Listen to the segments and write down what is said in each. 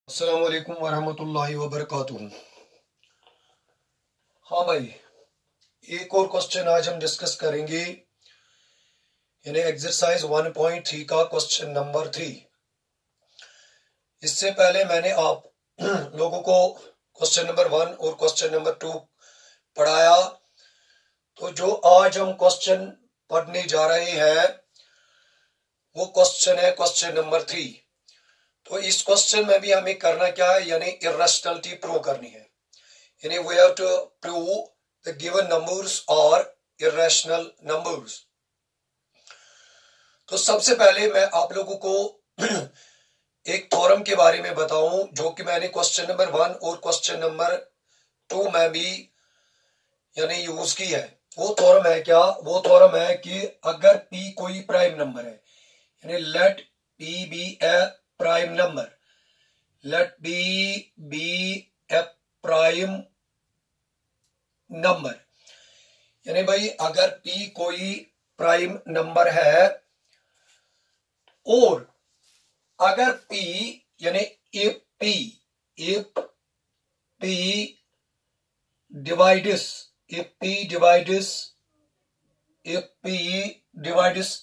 अस्सलाम वालेकुम वरहमतुल्लाहि वबरकातुहू। हाँ भाई, एक और क्वेश्चन आज हम डिस्कस करेंगे, यानी एक्सरसाइज 1.3 का क्वेश्चन नंबर 3। इससे पहले मैंने आप लोगों को क्वेश्चन नंबर 1 और क्वेश्चन नंबर 2 पढ़ाया। तो जो आज हम क्वेश्चन पढ़ने जा रहे हैं वो क्वेश्चन है क्वेश्चन नंबर 3। तो इस क्वेश्चन में भी हमें करना क्या है, यानी इर्रेशनलिटी प्रूव करनी है। यानी we have to prove the given numbers और इर्रेशनल नंबर्स। तो सबसे पहले मैं आप लोगों को एक थ्योरम के बारे में बताऊं जो कि मैंने क्वेश्चन नंबर 1 और क्वेश्चन नंबर 2 में भी यानी यूज की है। वो थ्योरम है क्या? वो थ्योरम है कि अगर p कोई प्राइम नंबर है, यानी let p be a prime number, let p be a prime number, यानी भाई अगर p कोई प्राइम नंबर है और अगर p यानी if p divides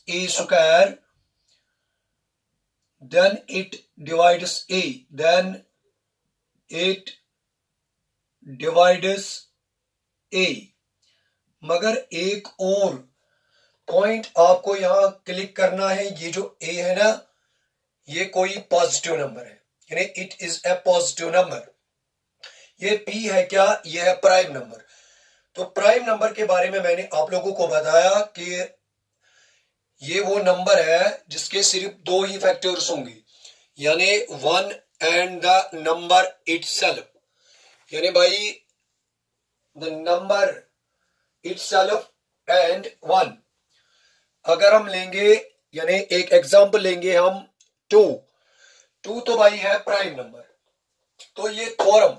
a square, then it divides a। मगर एक और पॉइंट आपको यहां क्लिक करना है, ये जो a है ना, ये कोई पॉजिटिव नंबर है, यानी it is a positive number. ये p है क्या? ये है प्राइम नंबर। तो प्राइम नंबर के बारे में मैंने आप लोगों को बताया कि ये वो नंबर है जिसके सिर्फ दो ही फैक्टर्स होंगे, यानी 1 एंड द नंबर इटसेल्फ, यानी भाई द नंबर इटसेल्फ एंड 1। अगर हम लेंगे, यानी एक एग्जांपल लेंगे हम 2 तो भाई है प्राइम नंबर। तो ये थ्योरम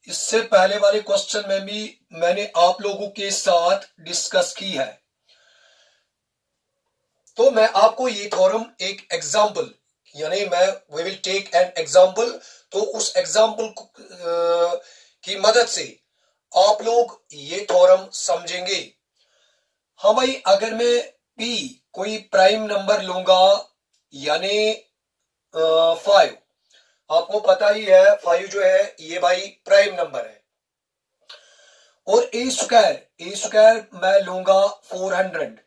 इससे पहले वाले क्वेश्चन में भी मैंने आप लोगों के साथ डिस्कस की है। तो मैं आपको ये थ्योरम एक एग्जांपल, यानी we will take an example, तो उस एग्जांपल की मदद से आप लोग ये थ्योरम समझेंगे। हाँ भाई, अगर मैं p कोई प्राइम नंबर लूंगा, यानी 5, आपको पता ही है 5 जो है ये भाई प्राइम नंबर है, और ए स्क्वायर मैं लूंगा 400।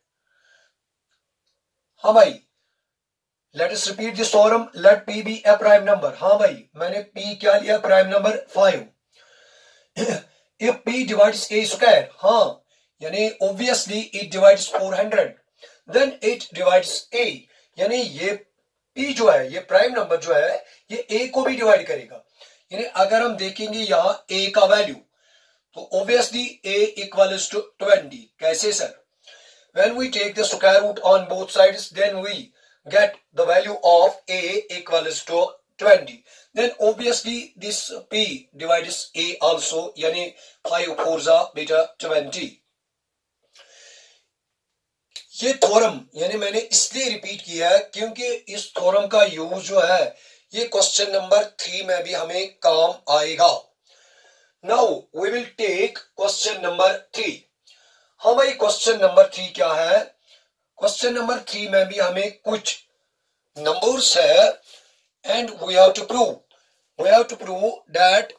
हाँ भाई, let us repeat this theorem, let p be a prime number. हाँ भाई, मैंने p क्या लिया? Prime number 5। If p divides a square, हाँ, यानी obviously it divides 400, then it divides a, यानी ये p जो है, ये प्राइम नंबर जो है, ये a को भी डिवाइड करेगा। यानी अगर हम देखेंगे यहाँ a का वैल्यू, तो ऑब्वियसली a इक्वल्स टू 20। कैसे sir? When we take the square root on both sides, then we get the value of a equals to 20. Then obviously this p divides a also, यानी 5 4 beta 20। ये theorem यानी मैंने इसलिए repeat किया है क्योंकि इस थ्योरम का यूज जो है ये क्वेश्चन नंबर 3 में भी हमें काम आएगा। Now we will take question number 3। हाँ भाई, क्वेश्चन नंबर 3 क्या है? क्वेश्चन नंबर 3 में भी हमें कुछ नंबर्स है and we have to prove that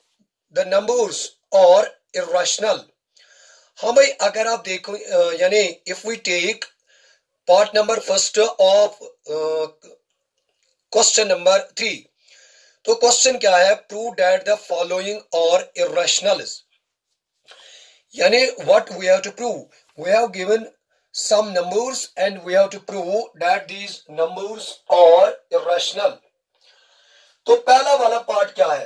the numbers are irrational. हाँ भाई, अगर आप देखो, यानी if we take part number first of question number 3, तो क्वेश्चन क्या है? Prove that the following are irrational. यानी what we have to prove, we have given some numbers and we have to prove that these numbers are irrational। तो पहला वाला part क्या है?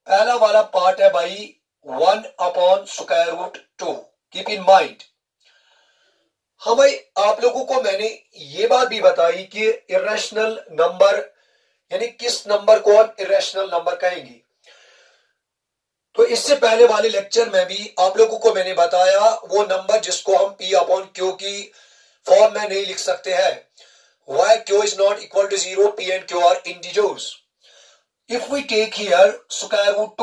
पहला वाला पार्ट है भाई 1 upon square root 2। Keep in mind. हाँ भाई, आप लोगों को मैंने ये बात भी बताई कि इर्रेशनल नंबर, यानी किस नंबर को हम इर्रेशनल नंबर कहेंगे। तो इससे पहले वाले लेक्चर में भी आप लोगों को मैंने बताया वो नंबर जिसको हम p अपॉन q की फॉर्म में नहीं लिख सकते हैं। why q is not equal to 0, p and q are integers। If we take here square root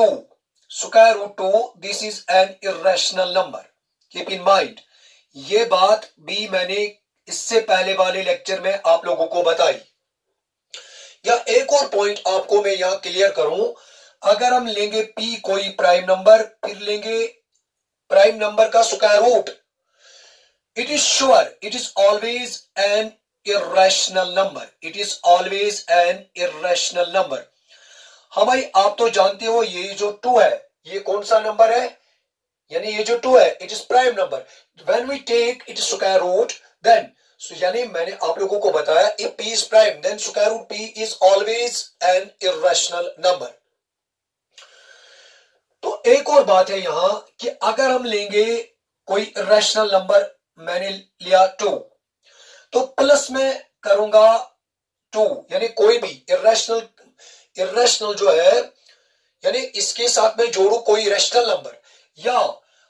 2, this is an irrational number. Keep in mind, ये बात भी मैंने इससे पहले वाले लेक्चर में आप लोगों को बताई। या एक और पॉइंट आपको मैं यहां क्लियर करूं, अगर हम लेंगे p कोई प्राइम नंबर, फिर लेंगे प्राइम नंबर का square root, it is sure, it is always an irrational number. It is always an irrational number. हाँ भाई, आप तो जानते हो ये जो 2 है, ये कौन सा नंबर है? यानी ये जो 2 है, it is prime number. When we take its square root, then यानी मैंने आप लोगों को बताया, if p is prime, then square root p is always an irrational number. तो एक और बात है यहां कि अगर हम लेंगे कोई irrational नंबर, मैंने लिया 2, तो प्लस में करूंगा 2, यानी कोई भी इरेशनल जो है, यानी इसके साथ में जोड़ू कोई रैशनल नंबर, या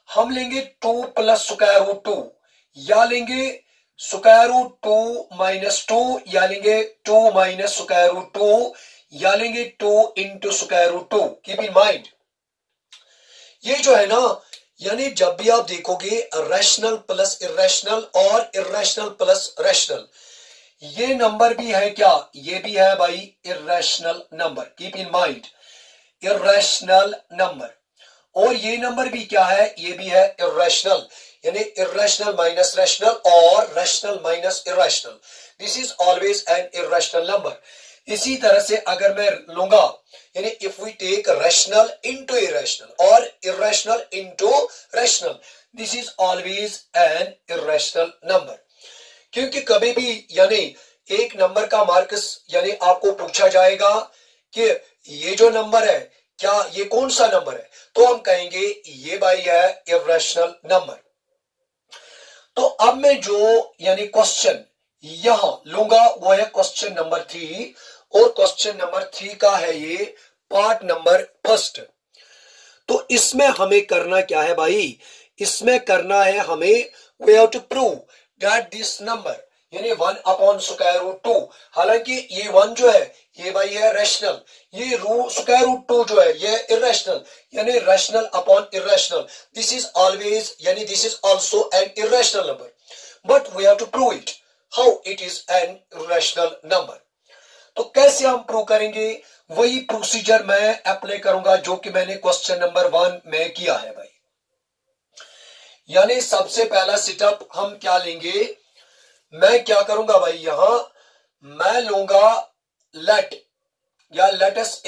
हम लेंगे 2 प्लस स्क्वायर रूट 2, या लेंगे स्क्वायर रूट 2 माइनस 2, या लेंगे 2 माइनस स्क्वायर रूट 2, या लेंगे 2 into square root 2। Keep in mind, ये जो है ना, यानी जब भी आप देखोगे रैशनल प्लस इरेशनल और इरेशनल प्लस रैशनल, ये नंबर भी है क्या? ये भी है भाई irrational number. Keep in mind, irrational number. और ये नंबर भी क्या है? ये भी है इरेशनल, यानी इरेशनल माइनस रैशनल और rational minus irrational, this is always an irrational number. इसी तरह से अगर मैं लूंगा, यानी if we take rational into irrational और irrational into rational, this is always an irrational number. क्योंकि कभी भी यानी एक नंबर का मार्क्स यानी आपको पूछा जाएगा कि ये जो नंबर है क्या ये कौन सा नंबर है, तो हम कहेंगे ये भाई है इरेशनल नंबर। तो अब मैं जो यानी क्वेश्चन यहां लूंगा वो है क्वेश्चन नंबर 3, और क्वेश्चन नंबर 3 का है ये पार्ट नंबर फर्स्ट। तो इसमें हमें करना क्या है भाई? इसमें करना है हमें, we have to prove that this number यानी 1 अपॉन स्क्वायर रूट 2, हालांकि ये 1 जो है ये भाई है रैशनल, ये स्क्वायर रूट 2 जो है ये इरेशनल, यानी rational upon irrational, this is always यानी this is also an irrational number, but we have to prove it how it is an irrational number. तो कैसे हम प्रूव करेंगे? वही प्रोसीजर मैं अप्लाई करूंगा जो कि मैंने क्वेश्चन नंबर 1 में किया है भाई। यानी सबसे पहला सेटअप हम क्या लेंगे, मैं क्या करूंगा भाई, यहां मैं लूंगा लेट या let us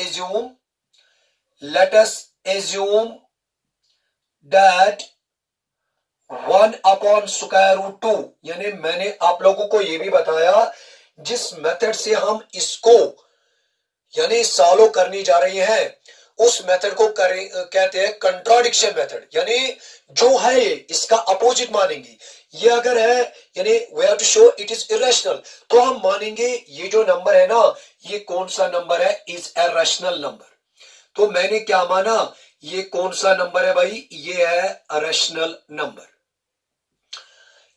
assume that 1 upon square root 2, यानी मैंने आप लोगों को यह भी बताया जिस मेथड से हम इसको यानी सॉल्व करने जा रहे हैं उस मेथड को कहते हैं कंट्राडिक्शन मेथड, यानी जो है इसका अपोजिट मानेंगे। ये अगर है यानी we have to show it is irrational, तो हम मानेंगे ये जो नंबर है ना ये कौन सा नंबर है? Is a rational number. तो मैंने क्या माना? ये कौन सा नंबर है भाई? ये है रैशनल नंबर।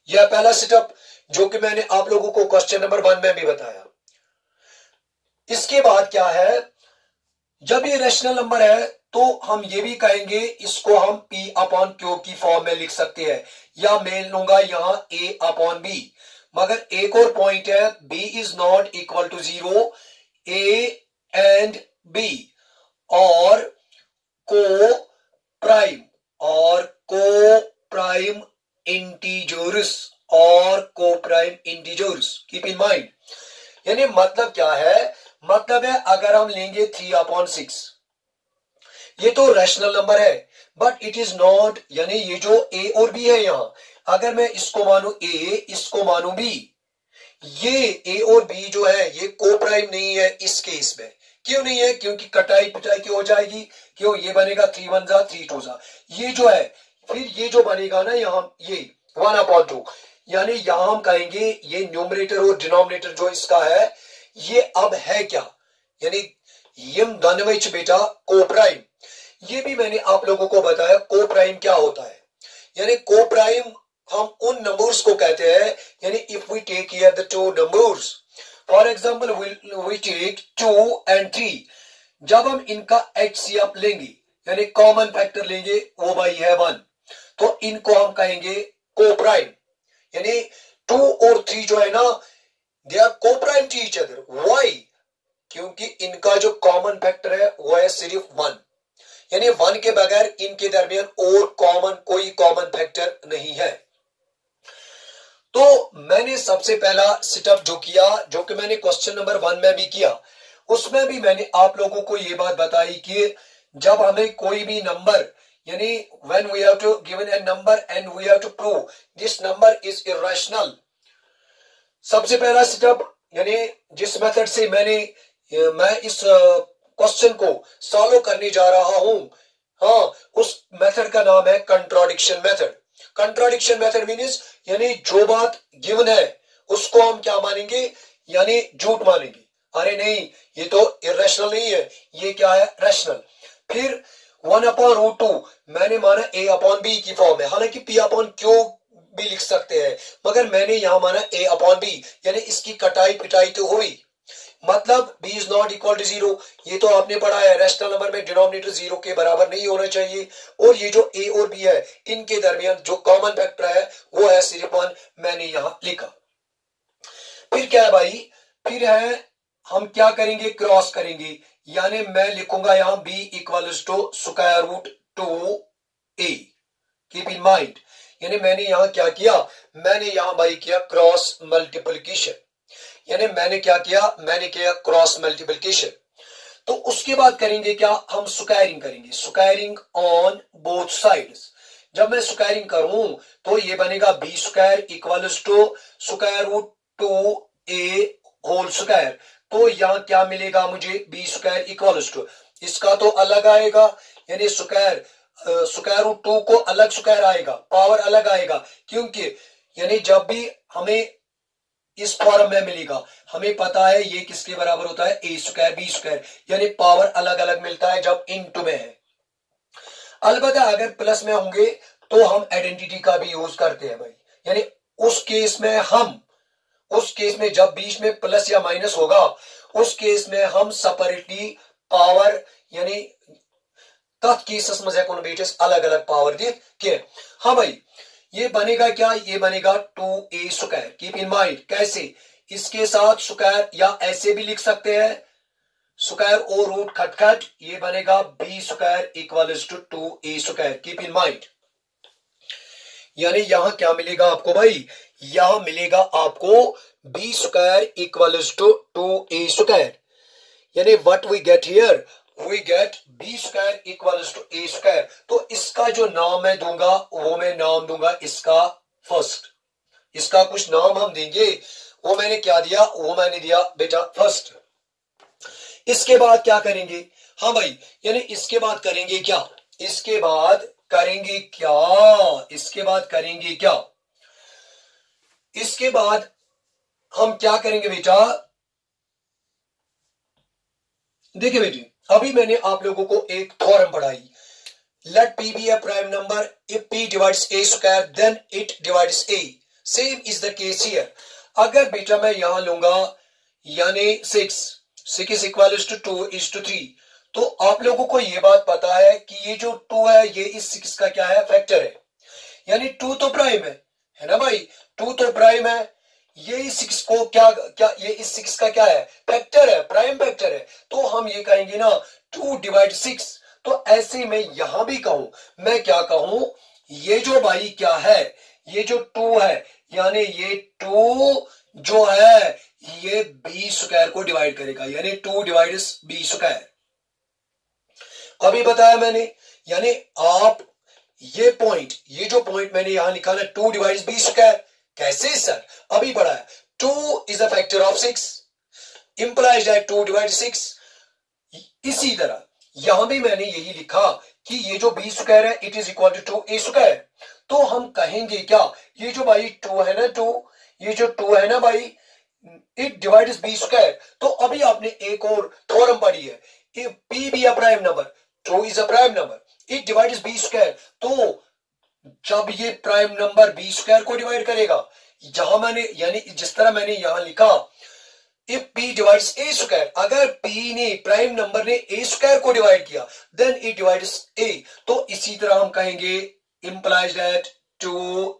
यह पहला सेटअप जो कि मैंने आप लोगों को क्वेश्चन नंबर 1 में भी बताया। इसके बाद क्या है, जब ये रैशनल नंबर है तो हम ये भी कहेंगे इसको हम P अपॉन Q की फॉर्म में लिख सकते हैं, या मैं लूंगा यहां A अपॉन B। मगर एक और पॉइंट है, B is not equal to 0, A and B और coprime integers keep in mind. यानी मतलब क्या है? मतलब है अगर हम लेंगे 3 अपॉन 6, ये तो रैशनल नंबर है बट इट इज नॉट, यानी ये जो A और B है यहां, अगर मैं इसको मानू A इसको मानू B, ये A और B जो है ये को प्राइम नहीं है इस केस में। क्यों नहीं है? क्योंकि कटाई पिटाई की हो जाएगी। क्यों? ये बनेगा 3 1 जा 3 2 जा, ये जो है फिर ये जो बनेगा ना यहां ये 1 अपॉन 2, यानी यहां हम कहेंगे ये न्यूमरेटर और डिनोमिनेटर जो इसका है ये अब है क्या? यानी यम दानविच बेटा को प्राइम। ये भी मैंने आप लोगों को बताया को प्राइम क्या होता है। यानी को प्राइम हम उन नंबर्स को कहते हैं, यानी if we take here the 2 numbers, for example we take 2 and 3, जब हम इनका HCF लेंगे यानी कॉमन फैक्टर लेंगे, वो भाई है 1, तो इनको हम कहेंगे कोप्राइम। यानी 2 और 3 जो है ना, they are coprime to each other. Why? क्योंकि इनका जो कॉमन फैक्टर है वो है सिर्फ 1, यानी 1 के बगैर इनके दरमियान और कोई कॉमन फैक्टर नहीं है। तो मैंने सबसे पहला सेटअप जो किया, जो कि मैंने क्वेश्चन नंबर 1 में भी किया, उसमें भी मैंने आप लोगों को ये बात बताई कि जब हमें कोई भी नंबर, यानी when we have to given a number and we have to prove this number is irrational, सबसे पहला सेटअप यानी जिस मेथड से मैं इस क्वेश्चन को सॉल्व करने जा रहा हूं, हाँ, उस मेथड का नाम है contradiction method. Contradiction method means यानी जो बात गिवन है उसको हम क्या मानेंगे, यानी झूठ मानेंगे। अरे नहीं, ये तो इरेशनल नहीं है, ये क्या है, रैशनल। फिर 1/√2 मैंने माना A/B की फॉर्म है, हालांकि P/Q भी लिख सकते हैं, मगर मैंने यहां माना A/B, यानी इसकी कटाई पिटाई तो हुई, मतलब b is not equal to 0। ये तो आपने पढ़ा है, रैशनल नंबर में डिनोमिनेटर 0 के बराबर नहीं होना चाहिए। और ये जो a और b है, इनके दरमियान जो कॉमन फैक्टर है वो है सिर्फ 1, मैंने यहां लिखा। फिर क्या है भाई, फिर है हम क्या करेंगे, क्रॉस करेंगे, यानी मैं लिखूंगा यहां b equals to square root 2a। Keep in mind, यानी मैंने यहां क्या किया, मैंने यहां भाई किया क्रॉस मल्टीप्लिकेशन, यानी मैंने क्या किया, मैंने किया क्रॉस मल्टीप्लिकेशन। तो उसके बाद करेंगे क्या, हम स्क्वायरिंग करेंगे, स्क्वायरिंग ऑन बोथ साइड्स। जब मैं स्क्वायरिंग करूं तो ये बनेगा b square equals to square root 2a whole square. तो यहां क्या मिलेगा मुझे, b स्क्वायर इक्वल्स टू, इसका तो अलग आएगा, यानी स्क्वायर रूट 2 को अलग स्क्वायर आएगा, पावर अलग आएगा, क्योंकि यानी जब भी हमें इस फॉर्म में मिलेगा, हमें पता है ये किसके बराबर होता है, a स्क्वायर b स्क्वायर, यानी पावर अलग अलग मिलता है जब इनटू में है। अलबत्ता अगर प्लस में होंगे तो हम आइडेंटिटी का भी यूज करते हैं भाई, यानी उस केस में जब बीच में प्लस या माइनस होगा, उस केस में हम सेपरेटली पावर, यानी तथ केसेस में बेटस अलग अलग पावर दे। हाँ भाई, ये बनेगा क्या, ये बनेगा 2a square. Keep in mind, कैसे, इसके साथ स्क्वायर या ऐसे भी लिख सकते हैं, स्क्वायर और रूट खटखट, ये बनेगा b square equals to 2a square. Keep in mind, यानी यहां क्या मिलेगा आपको भाई, यहां मिलेगा आपको b square equals to 2a square, यानी what we get here, we get b square equals to a square. तो इसका जो नाम मैं दूंगा वो मैं नाम दूंगा इसका फर्स्ट, इसका कुछ नाम हम देंगे, वो मैंने क्या दिया, वो मैंने दिया बेटा फर्स्ट। इसके बाद क्या करेंगे, हाँ भाई, यानी इसके बाद करेंगे क्या, इसके बाद करेंगे क्या, इसके बाद हम क्या करेंगे बेटा, देखिए बेटी, अभी मैंने आप लोगों को एक थ्योरम पढ़ाई, late p be a prime number if p divides a square then it divides a, same is the case here। अगर बेटा मैं यहां लूंगा यानी 6 is equals to 2 is to 3, तो आप लोगों को ये बात पता है कि ये जो 2 है ये इस 6 का क्या है, फैक्टर है, यानी 2 तो प्राइम है ना भाई, 2 तो प्राइम है, ये इस 6 को क्या ये इस 6 का क्या है, फैक्टर है, प्राइम फैक्टर है। तो हम ये कहेंगे ना 2 डिवाइड 6। तो ऐसे मैं यहां भी कहूं, मैं क्या कहूं, ये जो भाई क्या है, ये जो 2 है, यानी ये 2 जो है ये b स्क्वायर को डिवाइड करेगा, यानी 2 डिवाइड्स b स्क्वायर। अभी बताया मैंने, यानी आप ये जो पॉइंट मैंने यहां लिखा ना 2 डिवाइड्स b स्क्वायर, कैसे सर, अभी पढ़ा है, 2 is a factor of 6 implies that 2 divided 6। इसी तरह यहां भी मैंने यही लिखा कि ये जो b स्क्वायर है it is equal to 2a square. तो हम कहेंगे क्या, ये जो भाई 2 है ना, 2 ये जो 2 है ना भाई, इट डिवाइड्स b स्क्वायर। तो अभी आपने एक और थ्योरम पढ़ी है, p be a prime number, 2 is a prime number, it divides b square. तो जब ये प्राइम नंबर b स्क्वायर को डिवाइड करेगा, जहां मैंने यानी जिस तरह मैंने यहां लिखा if p divides a square, अगर p ने प्राइम नंबर ने a स्क्वायर को डिवाइड किया देन इट डिवाइड्स a। तो इसी तरह हम कहेंगे implies that 2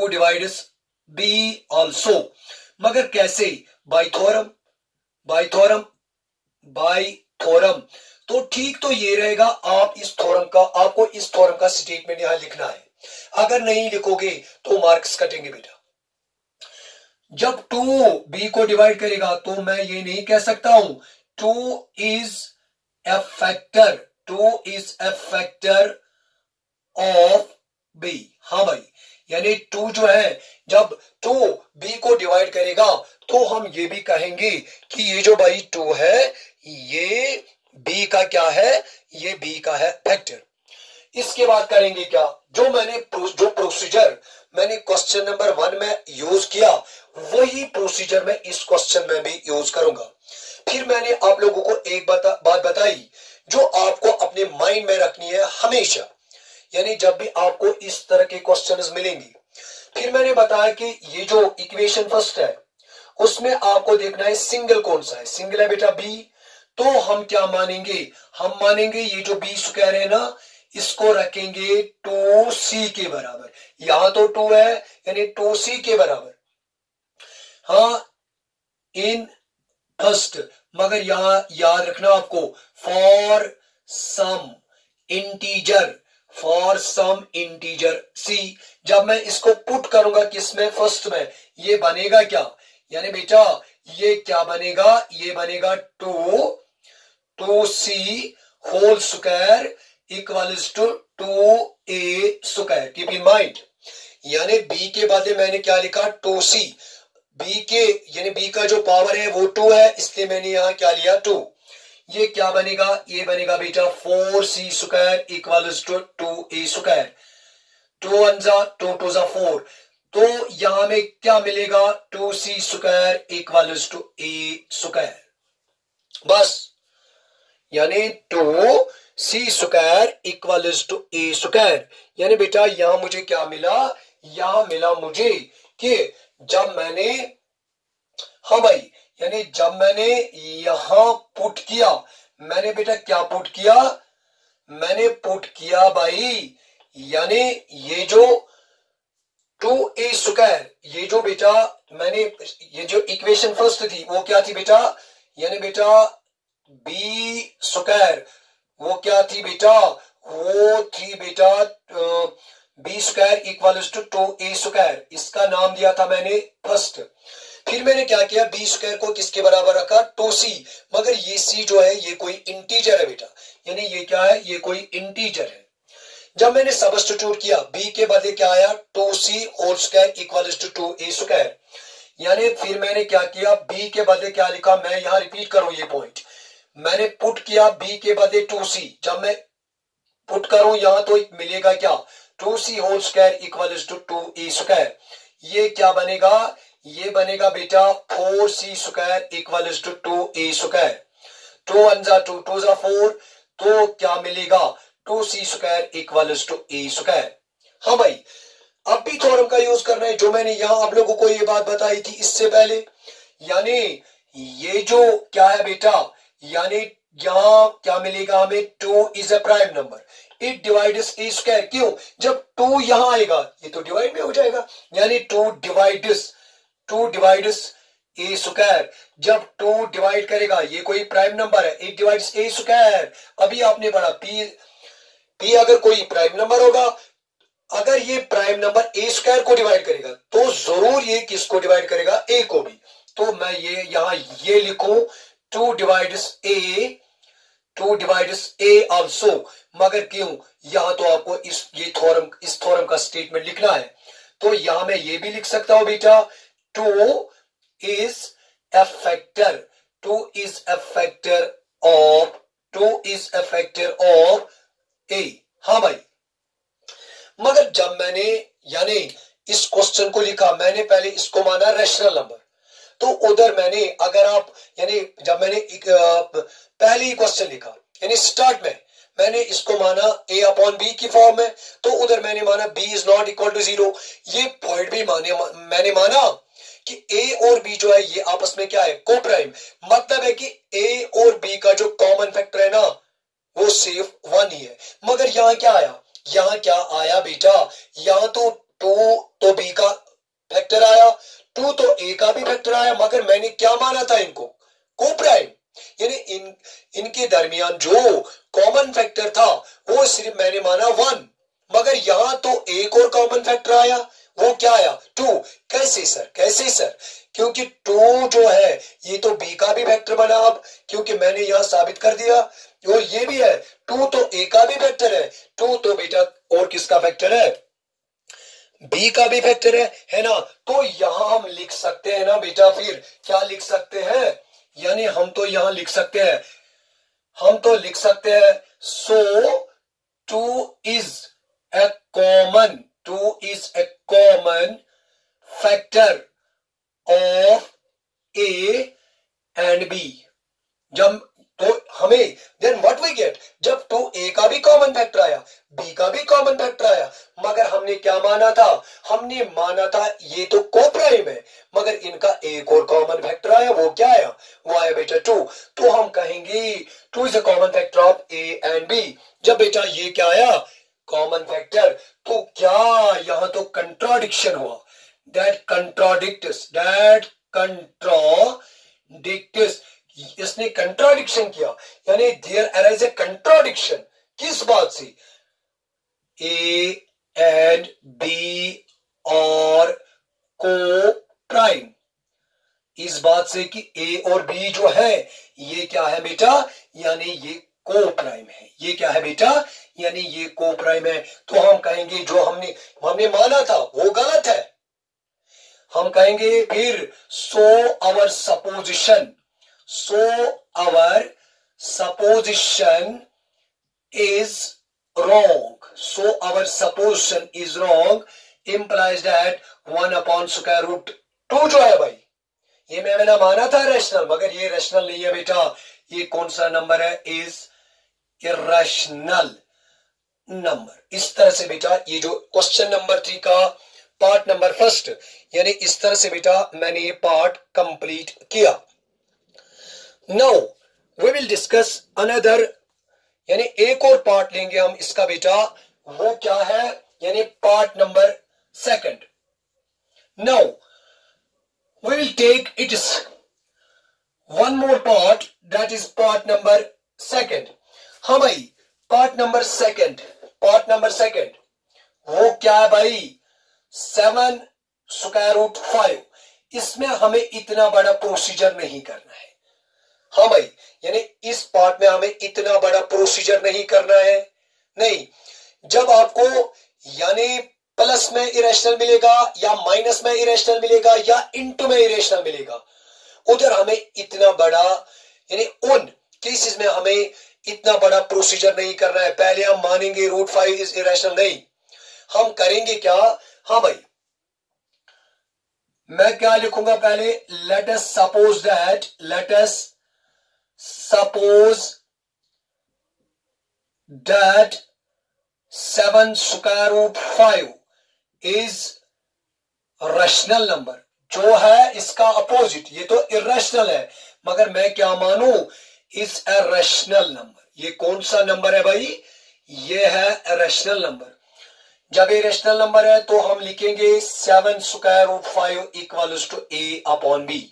divides b also। मगर कैसे? Bye theorem. तो ठीक तो ये रहेगा, आपको इस थ्योरम का स्टेटमेंट यहां लिखना है। अगर नहीं लिखोगे तो मार्क्स कटेंगे बेटा। जब 2 b को डिवाइड करेगा तो मैं ये नहीं कह सकता हूं 2 is a factor of b। हाँ भाई, यानी 2 जो है, जब 2 b को डिवाइड करेगा तो हम ये भी कहेंगे कि ये जो भाई 2 है ये b का क्या है, ये b का है फैक्टर। इसके बाद करेंगे क्या, जो प्रोसीजर मैंने क्वेश्चन नंबर 1 में यूज किया वही प्रोसीजर मैं इस क्वेश्चन में भी यूज करूंगा। फिर मैंने आप लोगों को एक बात बताई जो आपको अपने माइंड में रखनी है हमेशा, यानी जब भी आपको इस तरह के क्वेश्चंस मिलेंगे। फिर मैंने बताया कि ये जो इक्वेशन फर्स्ट है उसमें आपको देखना है सिंगल कौन सा है। सिंगल है बेटा b, तो हम क्या मानेंगे, हम मानेंगे ये जो b स्क्वायर है ना इसको रखेंगे 2c के बराबर। यहां तो 2 है यानी 2c के बराबर, हाँ इन फर्स्ट। मगर यहां याद रखना आपको फॉर सम इंटीजर c। जब मैं इसको पुट करूंगा किसमें, फर्स्ट में, ये बनेगा क्या, यानी बेटा ये क्या बनेगा, ये बनेगा 2c whole square equals to 2a square. Keep in mind, यानी b के बाद मैंने क्या लिखा 2c, यानी b का जो पावर है वो 2 है, इसलिए मैंने यहां क्या लिया 2। ये क्या बनेगा, ये बनेगा बेटा 4c square equals to 2a square. 2 1 जा 2 2 जा 4, तो यहां में क्या मिलेगा 2c square equals to a square. बस, यानी 2c square equals to a square. यानी बेटा यहां मुझे क्या मिला, यहां मिला मुझे कि जब मैंने, हाँ भाई, यानी जब मैंने यहां पुट किया, मैंने बेटा क्या पुट किया, मैंने पुट किया भाई, यानी ये जो 2a स्क्वायर, ये जो बेटा मैंने, ये जो इक्वेशन फर्स्ट थी वो क्या थी बेटा, यानी बेटा b स्क्वायर, वो क्या थी बेटा, वो थी बेटा b square equals to 2a square. इसका नाम दिया था मैंने फर्स्ट। फिर मैंने क्या किया, b स्क्वायर को किसके बराबर रखा 2c, मगर ये c जो है ये कोई इंटीजर है बेटा, यानी ये क्या है, ये कोई इंटीजर है। जब मैंने सब्स्टिट्यूट किया b के बदले क्या आया 2c whole square equals to 2a square. यानी फिर मैंने क्या किया, b के बदले क्या लिखा, मैं यहां रिपीट करूं ये पॉइंट, मैंने पुट किया b के बदले 2c। जब मैं पुट करूं यहां तो मिलेगा क्या 2c whole square equals to 2a square. ये क्या बनेगा, ये बनेगा बेटा 4c square equals to 2a square. 2 1 जा 2 2 जा 4, तो क्या मिलेगा 2c square equals to a square. हाँ भाई, अब भी थ्योरम का यूज करना है जो मैंने यहां आप लोगों को ये बात बताई थी इससे पहले। यानी ये जो क्या है बेटा, यानी यहां क्या मिलेगा हमें 2 is a prime number, it divides a square. क्यों, जब 2 यहां आएगा ये तो डिवाइड में हो जाएगा, यानी 2 डिवाइड्स a स्क्वायर। जब 2 डिवाइड करेगा, ये कोई प्राइम नंबर है, इट डिवाइड्स a स्क्वायर। अभी आपने पढ़ा p अगर कोई प्राइम नंबर होगा, अगर ये प्राइम नंबर a स्क्वायर को डिवाइड करेगा तो जरूर ये किसको डिवाइड करेगा, a को भी। तो मैं ये यहां ये लिखूं 2 डिवाइड्स a आल्सो, मगर क्यों, यहां तो आपको इस थ्योरम का स्टेटमेंट लिखना है। तो यहां मैं ये भी लिख सकता हूं बेटा 2 is a factor of a। हाँ भाई, मगर जब मैंने यानी इस क्वेश्चन को लिखा, मैंने पहले इसको माना रैशनल नंबर, तो उधर मैंने, अगर आप यानी जब मैंने पहले ही क्वेश्चन लिखा यानी स्टार्ट में मैंने इसको माना a अपॉन b की फॉर्म में, तो उधर मैंने माना b is not equal to 0। ये पॉइंट भी मैंने माना कि ए और बी जो है ये आपस में क्या है, को प्राइम। मतलब है कि ए और बी का जो कॉमन फैक्टर है ना वो सिर्फ 1 ही है। मगर यहां क्या आया, यहां क्या आया बेटा, यहां तो 2 तो बी का फैक्टर आया, 2 तो ए का भी फैक्टर आया, मगर मैंने क्या माना था इनको, को प्राइम। यानी इनके दरमियान जो कॉमन फैक्टर था वो सिर्फ मैंने माना 1, मगर यहां तो एक और कॉमन फैक्टर आया, वो क्या आया, 2। कैसे सर, कैसे सर, क्योंकि 2 जो है ये तो बी का भी फैक्टर बना अब, क्योंकि मैंने यहां साबित कर दिया, और ये भी है 2 तो ए का भी फैक्टर है, 2 तो बेटा और किसका फैक्टर है, बी का भी फैक्टर है ना। तो यहां हम लिख सकते हैं ना बेटा, फिर क्या लिख सकते हैं, यानी हम तो यहां लिख सकते हैं, हम तो लिख सकते हैं so 2 is a common, 2 is a common factor of a and b. जब तो हमें देन व्हाट वी गेट, जब तो ए का भी कॉमन फैक्टर आया, बी का भी कॉमन फैक्टर आया, मगर हमने क्या माना था, हमने माना था ये तो को प्राइम है, मगर इनका एक और कॉमन फैक्टर आया, वो क्या आया, वो आया बेटा 2। तो हम कहेंगे 2 is a common factor of a and b. जब बेटा ये क्या आया, कॉमन फैक्टर, तो क्या यहां तो कंट्राडिक्शन हुआ, दैट कंट्राडिक्ट्स, दैट कंट्राडिक्ट्स, इसने कंट्राडिक्शन किया, यानी देयर अराइज ए कंट्राडिक्शन। किस बात से, ए एंड बी और को प्राइम, इस बात से कि ए और बी जो है ये क्या है बेटा, यानी ये को प्राइम है, ये क्या है बेटा, यानी ये को प्राइम है। तो हम कहेंगे जो हमने माना था वो गलत है। हम कहेंगे फिर so our supposition, so our supposition is wrong, so our supposition is wrong implies that 1 upon square root 2 जो है भाई, ये मैंने माना था रैशनल, मगर ये रैशनल नहीं है बेटा। ये कौन सा नंबर है, इज इर्रेशनल नंबर। इस तरह से बेटा ये जो क्वेश्चन नंबर 3 का पार्ट नंबर फर्स्ट, यानी इस तरह से बेटा मैंने ये पार्ट कंप्लीट किया। Now we will discuss another, यानी एक और पार्ट लेंगे हम इसका बेटा, वो क्या है, यानी part number second. Now we will take its one more part, that is part number second। हाँ भाई, part number second, part number second वो क्या है भाई, 7 स्क्वायर रूट 5। इसमें हमें इतना बड़ा प्रोसीजर नहीं करना है। हाँ भाई, यानी इस पार्ट में हमें इतना बड़ा प्रोसीजर नहीं करना है। नहीं, जब आपको यानी प्लस में इरेशनल मिलेगा या माइनस में इरेशनल मिलेगा या इनटू में इरेशनल मिलेगा, उधर हमें इतना बड़ा, यानी उन केसेस में हमें इतना बड़ा प्रोसीजर नहीं करना है। पहले हम मानेंगे रूट 5 इज इरेशनल, नहीं, हम करेंगे क्या, हाँ भाई मैं क्या लिखूंगा पहले, let us suppose that, let us suppose that 7 square root 5 is rational number। जो है इसका अपोजिट, ये तो इरेशनल है, मगर मैं क्या मानू, इज ए रैशनल नंबर। ये कौन सा नंबर है भाई, ये है रैशनल नंबर। जब ये रैशनल नंबर है तो हम लिखेंगे 7 square root 5 equals to a upon b,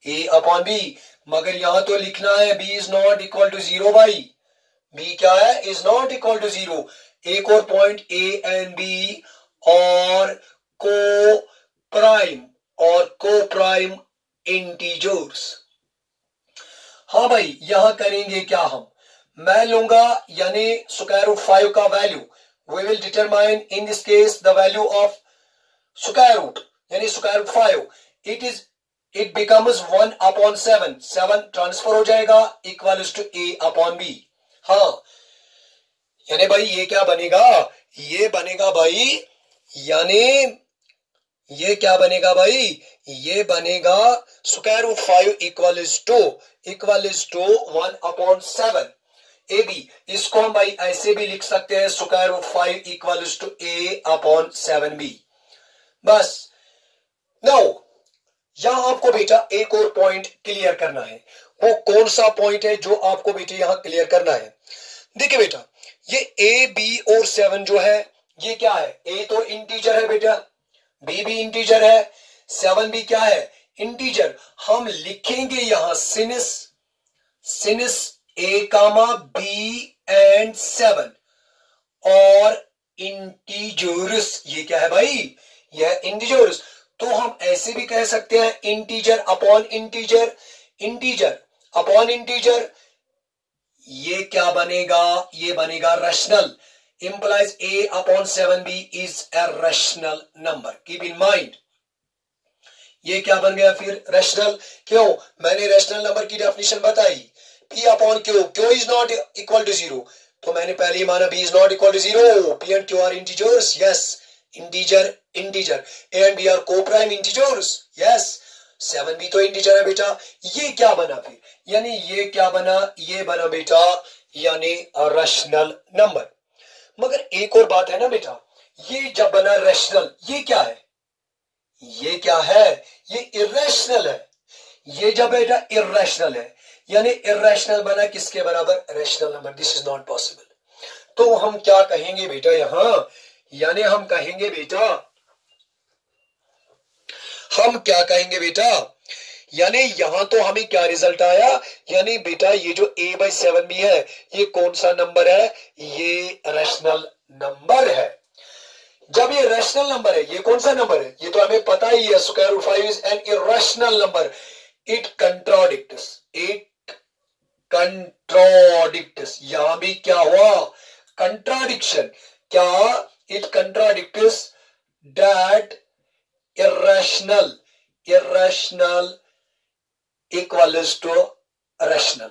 a upon b. मगर यहां तो लिखना है b is not equal to 0 भाई, b क्या है, इज नॉट इक्वल टू 0। एक और पॉइंट, a एंड b और को प्राइम इंटीजर्स। हाँ भाई, यहां करेंगे क्या हम, मैं लूंगा यानी स्क्वायर रूट 5 का value, we will determine in this case the value of square root, यानी square root 5 it becomes 1 upon 7, 7 transfer हो जाएगा equals to a upon b। हाँ, यानी भाई ये क्या बनेगा, ये बनेगा भाई, यानी ये क्या बनेगा भाई, ये बनेगा square root 5 equals to 1 upon 7 ab। इसको हम भाई ऐसे भी लिख सकते हैं, square root 5 equals to a upon 7b। बस नाउ यहां आपको बेटा एक और पॉइंट क्लियर करना है। वो कौन सा पॉइंट है जो आपको बेटे यहां क्लियर करना है? देखिए बेटा, ये ए बी और 7 जो है ये क्या है? ए तो इंटीजर है बेटा, बी भी इंटीजर है, 7 भी क्या है? इंटीजर। हम लिखेंगे यहां since a comma b and 7 are integers. ये क्या है भाई? यह इंटीजर्स। तो हम ऐसे भी कह सकते हैं integer upon integer, integer upon integer. ये क्या बनेगा? ये बनेगा rational. Implies a upon 7b is a rational number. Keep in mind, ये क्या बन गया फिर? रैशनल। क्यों? मैंने रैशनल नंबर की डेफिनेशन बताई, p upon q, q is not equal to 0। तो मैंने पहले ही माना b is not equal to 0। p and q are integers, yes. Integer integer, a and b are को प्राइम इंटीजर्स, यस। 7 भी तो इंटीजर है बेटा। ये क्या बना फिर? यानी ये क्या बना? ये बना बेटा यानी रैशनल नंबर। मगर एक और बात है ना बेटा, ये जब बना रैशनल, ये क्या है? ये क्या है? ये इर्रेशनल है। ये जब बेटा इर्रेशनल है, यानी इर्रेशनल बना किसके बराबर? Rational number. This is not possible. तो हम क्या कहेंगे बेटा यहां? यानी हम कहेंगे बेटा, हम क्या कहेंगे बेटा? यानी यहां तो हमें क्या रिजल्ट आया? यानी बेटा ये जो a/7 भी है, ये कौन सा नंबर है? ये रैशनल नंबर है। जब ये रैशनल नंबर है, ये कौन सा नंबर है? ये तो हमें पता ही है, square root 5 is an irrational number. It contradicts, it contradicts. यहां भी क्या हुआ? कंट्राडिक्शन। क्या? It contradicts that irrational equals to rational।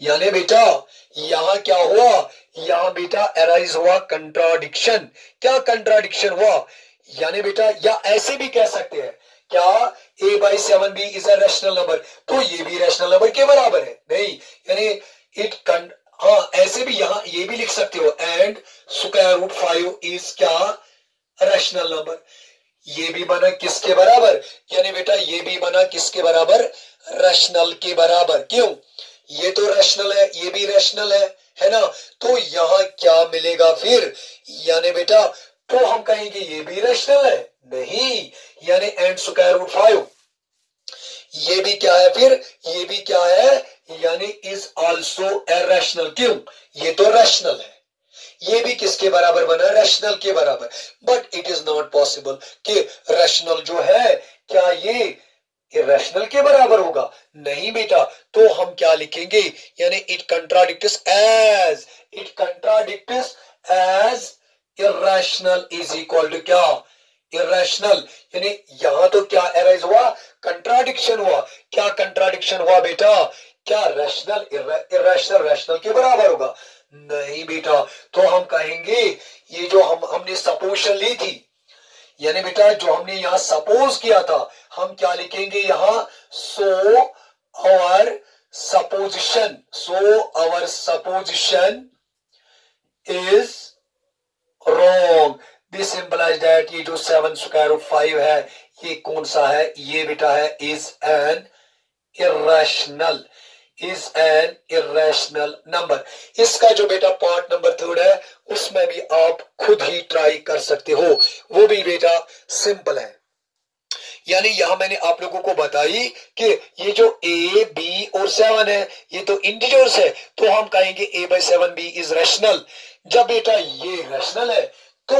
यानी बेटा यहां क्या हुआ? यहां बेटा अराइज हुआ कंट्राडिक्शन। क्या कंट्राडिक्शन हुआ? यानी बेटा या ऐसे भी कह सकते हैं, क्या a/7 भी इज अ रैशनल नंबर, तो ये भी रैशनल नंबर के बराबर है? नहीं, यानी हाँ ऐसे भी यहां ये भी लिख सकते हो, एंड स्क्वायर रूट 5 इज क्या? Rational number. ये भी बना किसके बराबर? यानी बेटा ये भी बना किसके बराबर? रैशनल के बराबर। क्यों? ये तो रैशनल है, ये भी रैशनल है ना? तो यहां क्या मिलेगा फिर? यानी बेटा तो हम कहेंगे ये भी रैशनल है? नहीं, यानी एंड स्क्वायर रूट 5 ये भी क्या है फिर? ये भी क्या है? यानी इज आल्सो इरैशनल। क्यों? ये तो रैशनल है, ये भी किसके बराबर बना? रैशनल के बराबर। But it is not possible कि रैशनल जो है क्या ये इरैशनल के बराबर होगा? नहीं बेटा। तो हम क्या लिखेंगे? यानी it contradicts as irrational is equal to क्या? इरैशनल। यानी यहां तो क्या अराइज हुआ? कंट्राडिक्शन हुआ। क्या कंट्राडिक्शन हुआ बेटा? क्या रैशनल इरैशनल रैशनल के बराबर होगा? नहीं बेटा। तो हम कहेंगे ये जो हमने सपोजिशन ली थी, यानी बेटा जो हमने यहां सपोज किया था, हम क्या लिखेंगे यहां? So our supposition is wrong. This implies that ये जो 7 स्क्वायर रूट 5 है, ये कौन सा है? ये बेटा है इज एन इर्रेशनल नंबर। इसका जो बेटा पार्ट नंबर 3 है, उसमें भी आप खुद ही ट्राई कर सकते हो, वो भी बेटा सिंपल है। यानी यहां मैंने आप लोगों को बताई कि ये जो a, b और 7 है, ये तो इंटीजर्स है, तो हम कहेंगे a/7b इज रैशनल। जब बेटा ये रैशनल है तो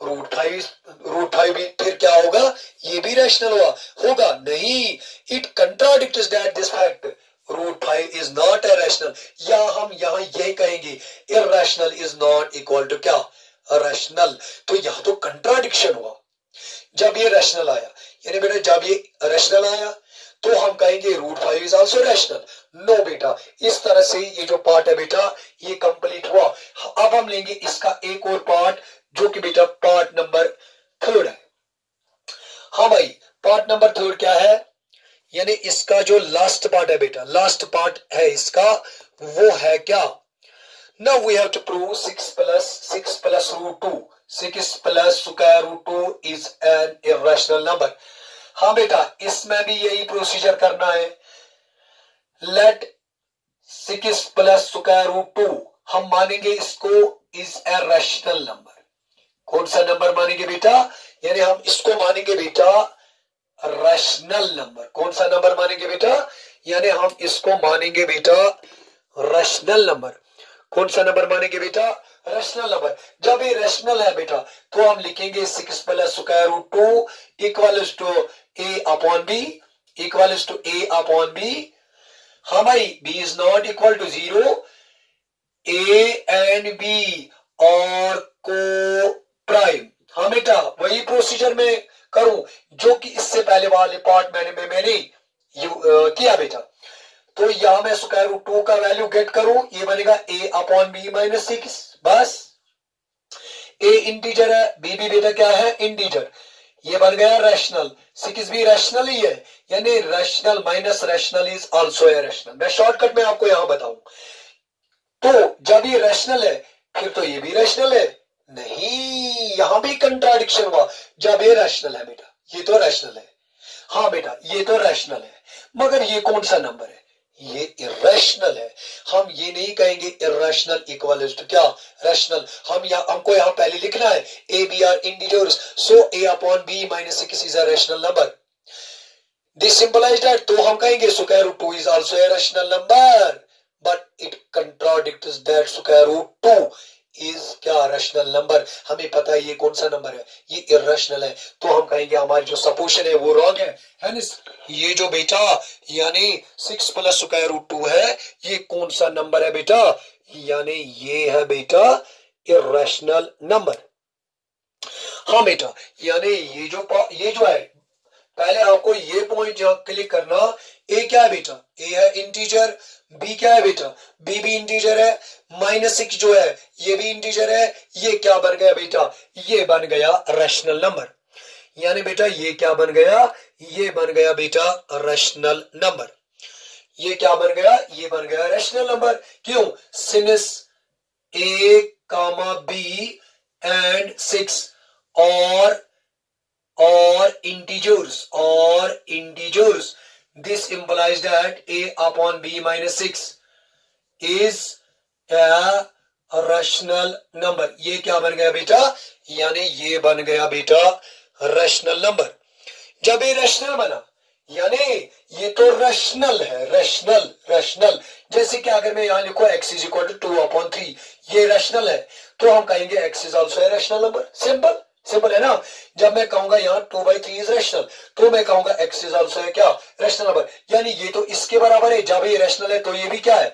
रूट 5 भी फिर क्या होगा? ये भी रैशनल होगा? नहीं, it contradicts that this fact, root 5 is not a rational. या हम यहां यही कहेंगे irrational is not equal to क्या? रैशनल। तो यहां तो कंट्राडिक्शन हुआ जब ये रैशनल आया। यानी बेटा जब ये रैशनल आया तो हम कहेंगे root 5 is also rational. No बेटा, इस तरह से ये जो पार्ट है बेटा ये कंप्लीट हुआ। अब हम लेंगे इसका एक और पार्ट, जो कि बेटा पार्ट नंबर 3 है। हाँ भाई, पार्ट नंबर 3 क्या है? यानी इसका जो लास्ट पार्ट है बेटा, लास्ट पार्ट है इसका, वो है क्या? Now we have to prove 6 plus root 2 6 plus square root 2 is an irrational number. हाँ बेटा, इसमें भी यही प्रोसीजर करना है। लेट 6 प्लस स्क्वायर रूट 2, हम मानेंगे इसको इज ए रैशनल नंबर। कौन सा नंबर मानेंगे बेटा? यानी हम इसको मानेंगे बेटा रैशनल नंबर। कौन सा नंबर मानेंगे बेटा? यानी हम इसको मानेंगे बेटा रैशनल नंबर। कौन सा नंबर मानेंगे बेटा? Rational number. जब ये रैशनल है बेटा तो हम लिखेंगे 6 plus square root 2 equals to a upon b, equals to a upon b। हमारी b is not equal to 0, a and b और को प्राइम। हाँ बेटा, वही प्रोसीजर में करूं जो कि इससे पहले वाले पार्ट मैंने किया बेटा। तो यहां मैं स्क्वायर रूट 2 का वैल्यू गेट करूं, ये बनेगा a अपॉन b माइनस 6। बस a इंटीजर है, b भी बेटा क्या है? इंटीजर। ये बन गया रैशनल। 6 भी रैशनल ही है, यानी rational minus rational is also a rational. मैं शॉर्टकट में आपको यहां बताऊं। तो जब ये रैशनल है फिर तो ये भी रैशनल है। नहीं, यहां भी कंट्राडिक्शन हुआ। जब ये रैशनल है बेटा, ये तो रैशनल है। हाँ बेटा, ये तो रैशनल है, मगर ये कौन सा नंबर है? ये इरेशनल है। हम ये नहीं कहेंगे इरेशनल इक्वल टू क्या? रैशनल। हमको यहां पहले लिखना है a b are integers, so a upon b minus 6 is a rational number. This simplify that, तो हम कहेंगे square root 2 is also a rational number, but it contradicts that square root 2 is क्या? Rational number. हमें पता है ये कौन सा नंबर है, ये इरेशनल है, तो हम कहेंगे हमारी जो सपोजिशन है वो रॉन्ग है। हेंस ये जो बेटा यानी 6 प्लस स्क्वायर रूट 2 है, ये कौन सा नंबर है बेटा? यानी ये है बेटा इरेशनल नंबर। हाँ बेटा, यानी ये जो है, पहले आपको ये पॉइंट यहां क्लिक करना। ए क्या है बेटा? ए है इंटीजर। बी क्या है बेटा? बी भी इंटीजर है। माइनस 6 जो है ये भी इंटीजर है। ये क्या बन गया बेटा? ये बन गया रैशनल नंबर। यानी बेटा ये क्या बन गया? ये बन गया बेटा रैशनल नंबर। ये क्या बन गया? ये बन गया रैशनल नंबर। क्यों? Since a comma b and 6 are integers, this implies that a upon b minus 6 is a rational number। ये क्या बन गया बेटा? यानी ये बन गया बेटा रैशनल नंबर। जब ये रैशनल बना यानी ये तो रैशनल है, रैशनल। जैसे कि अगर मैं यहां लिखूं x is equal to 2 upon 3, ये रैशनल है, तो हम कहेंगे x is also a rational number. Simple है ना। जब मैं कहूंगा यहाँ 2/3 इज रैशनल, तो मैं कहूंगा x इज ऑल्सो क्या? Rational number. यानी ये तो इसके बराबर है। जब ये रैशनल है तो ये भी क्या है?